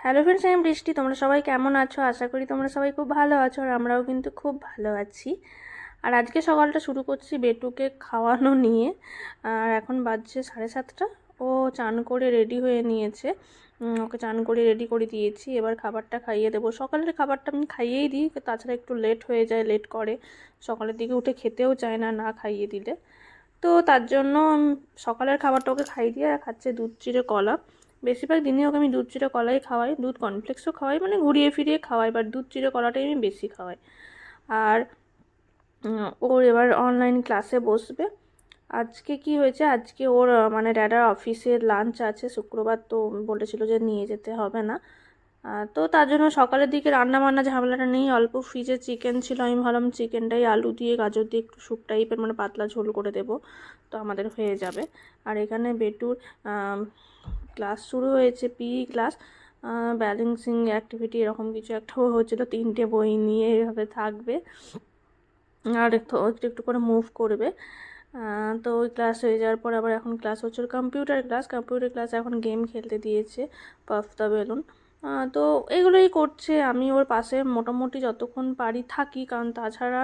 Hello friends, আমি বৃষ্টি। তোমরা সবাই কেমন আছো? আশা করি তোমরা সবাই খুব ভালো আছো, আর আমরাও কিন্তু খুব ভালো আছি। আর আজকে সকালটা শুরু করছি বেটুকে খাওয়ানো নিয়ে। আর এখন বাজছে 7:30। ও চান করে রেডি হয়ে নিয়েছে। ওকে চান করে রেডি করে দিয়েছি, এবার খাবারটা খাইয়ে দেবো। সকালের খাবারটা আমি খাইয়েই দিই, তাছাড়া একটু লেট হয়ে যায়, লেট করে সকালের দিকে উঠে খেতেও চায় না না খাইয়ে দিলে। তো তার জন্য সকালের খাবারটা ওকে খাইয়ে দিয়ে খাচ্ছে দুধ চিড়ে কলা। বেশিরভাগ দিনে ওকে আমি দুধ চিড়ে কলাই খাওয়াই, দুধ কর্নফ্লেক্সও খাওয়াই, মানে ঘুরিয়ে ফিরিয়ে খাওয়াই, বাট দুধ চিড়ে কলাটাই আমি বেশি খাওয়াই। আর ওর এবার অনলাইন ক্লাসে বসবে। আজকে কি হয়েছে, আজকে ওর মানে ড্যাডার অফিসের লাঞ্চ আছে শুক্রবার, তো বলেছিল যে নিয়ে যেতে হবে না। তো তার জন্য সকালের দিকে রান্না বান্না ঝামেলাটা নেই। অল্প ফ্রিজে চিকেন ছিল, আমি ভাবলাম চিকেনটাই আলু দিয়ে গাজর দিয়ে একটু স্যুপ টাইপের মানে পাতলা ঝোল করে দেবো, তো আমাদের হয়ে যাবে। আর এখানে বেটুর ক্লাস শুরু হয়েছে, পিই ক্লাস, ব্যালেন্সিং অ্যাক্টিভিটি এরকম কিছু একটা হচ্ছিল। 3টে বই নিয়ে এভাবে থাকবে আর একটু একটু করে মুভ করবে। তো ওই ক্লাস হয়ে যাওয়ার পর আবার এখন ক্লাস হচ্ছে কম্পিউটার ক্লাস। কম্পিউটার ক্লাস এখন গেম খেলতে দিয়েছে, পাফ দ্য বেলুন। তো এগুলোই করছে। আমি ওর পাশে মোটামুটি যতক্ষণ পারি থাকি, কারণ তাছাড়া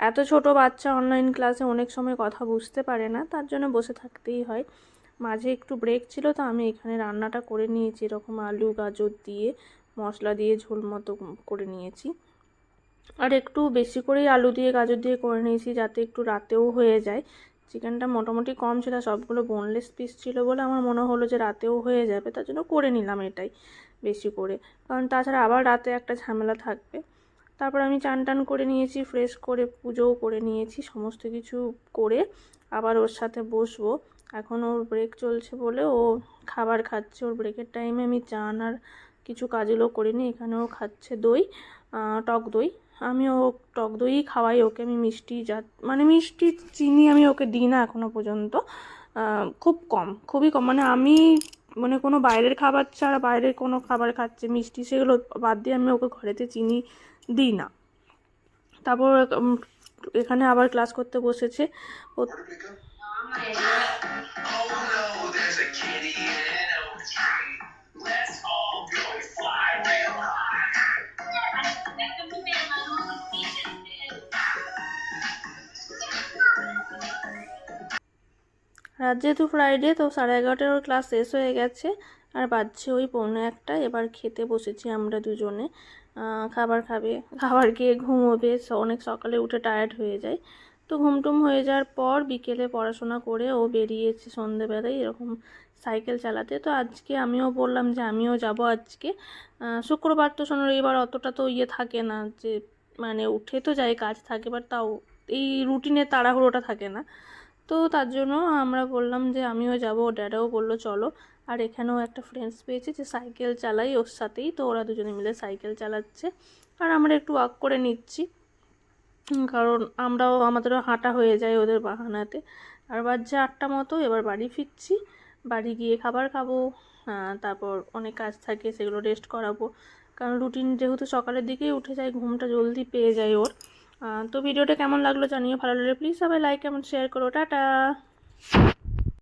এত ছোট বাচ্চা অনলাইন ক্লাসে অনেক সময় কথা বুঝতে পারে না, তার জন্য বসে থাকতেই হয়। মাঝে একটু ব্রেক ছিল, তো আমি এখানে রান্নাটা করে নিয়েছি, এরকম আলু গাজর দিয়ে মশলা দিয়ে ঝোল মতো করে নিয়েছি। আর একটু বেশি করেই আলু দিয়ে গাজর দিয়ে করে নিয়েছি, যাতে একটু রাতেও হয়ে যায়। চিকেনটা মোটামুটি কম ছিল, সবগুলো বোনলেস পিস ছিল বলে আমার মনে হলো যে রাতেও হয়ে যাবে, তার জন্য করে নিলাম এটাই বেশি করে, কারণ তাছাড়া আবার রাতে একটা ঝামেলা থাকবে। তারপর আমি চান টান করে নিয়েছি, ফ্রেশ করে পুজোও করে নিয়েছি, সমস্ত কিছু করে আবার ওর সাথে বসবো। এখন ওর ব্রেক চলছে বলে ও খাবার খাচ্ছে। ওর ব্রেকের টাইমে আমি চান আর কিছু কাজগুলো করিনি। এখানেও খাচ্ছে দই, টক দই। আমিও টক দইই খাওয়াই ওকে। আমি মিষ্টি মানে মিষ্টি চিনি আমি ওকে দিই না এখনও পর্যন্ত, খুব কম, খুবই কম। মানে আমি মানে কোনো বাইরের খাবার ছাড়া, বাইরের কোনো খাবার খাচ্ছে মিষ্টি সেগুলো বাদ দিয়ে আমি ওকে ঘরেতে চিনি দিই না। তারপর এখানে আবার ক্লাস করতে বসেছে। রাত যেহেতু ফ্রাইডে, তো 11:30 ওর ক্লাস শেষ হয়ে গেছে, আর বাজছে ওই 1:45। এবার খেতে বসেছি আমরা দুজনে। খাবার খাবে, খাবার খেয়ে ঘুমোবে। অনেক সকালে উঠে টায়ার্ড হয়ে যায়, তো ঘুমটুম হয়ে যাওয়ার পর বিকেলে পড়াশোনা করে ও বেরিয়েছে সন্ধেবেলায় এরকম সাইকেল চালাতে। তো আজকে আমিও বললাম যে আমিও যাব আজকে। শুক্রবার তো শোনো, রবিবার অতটা তো থাকে না, যে মানে উঠে তো যাই, কাজ থাকে, বাট তাও এই রুটিনের তাড়াহুড়োটা থাকে না। তো তার জন্য আমরা বললাম যে আমিও যাব, ড্যাডাও বললো চলো। আর এখানেও একটা ফ্রেন্ডস পেয়েছি যে সাইকেল চালাই ওর সাথেই, তো ওরা দুজনে মিলে সাইকেল চালাচ্ছে আর আমরা একটু ওয়াক করে নিচ্ছি, কারণ আমাদেরও হাঁটা হয়ে যায় ওদের বাহানাতে। আর বাজছে 8টা মতো, এবার বাড়ি ফিরছি। বাড়ি গিয়ে খাবার খাবো, তারপর অনেক কাজ থাকে সেগুলো রেস্ট করাবো, কারণ রুটিন যেহেতু সকালের দিকেই উঠে যায়, ঘুমটা জলদি পেয়ে যায় ওর। তো ভিডিওটা কেমন লাগলো জানিও, ভালো লাগলে প্লিজ সবাই লাইক কমেন্ট শেয়ার করো। টাটা।